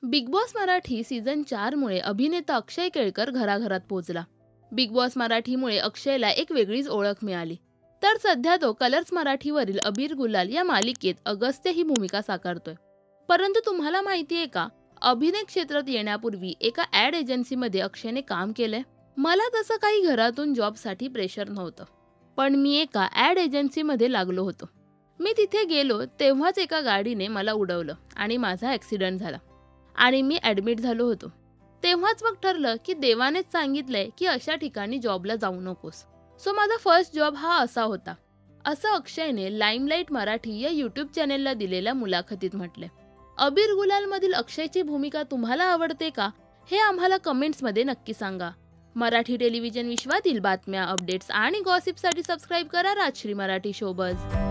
Big boss Marathi season 4 मुळे अभिनेता अक्षय केळकर घराघरात पोहोचला. बिग बॉस मराठीमुळे अक्षयला एक वेगळीच ओळख मिळाली. तर सध्या तो कलर्स मराठीवरील अबीर गुलाल या मालिकेत अगस्त्य ही भूमिका साकारतोय. परंतु तुम्हाला माहितीये का, अभिनय क्षेत्रात येण्यापूर्वी एका ॲड एजन्सीमध्ये अक्षयने काम केलंय. मला तसं काही घरातून जॉबसाठी प्रेशर नव्हतं, पण मी एका ॲड एजन्सीमध्ये लागलो होतो. मी तिथे गेलो तेव्हाच एका गाडीने मला उडवलं आणि माझा ॲक्सिडेंट झाला आणि मी ॲडमिट झालो होतो. तेव्हाच मग ठरलं की देवानेच सांगितलंय की अशा ठिकाणी जॉबला जाऊ नकोस. सो माझा फर्स्ट जॉब हा असा होता, असं अक्षयने लाईमलाईट मराठी या यूट्यूब चॅनेलला दिलेल्या मुलाखतीत म्हटलंय. अबीर गुलालमधील अक्षयची भूमिका तुम्हाला आवडते का, हे आम्हाला कमेंट्समध्ये नक्की सांगा. मराठी टेलिव्हिजन विश्वातील बातम्या, अपडेट्स आणि गॉसिपसाठी सबस्क्राईब करा राजश्री मराठी शोबज.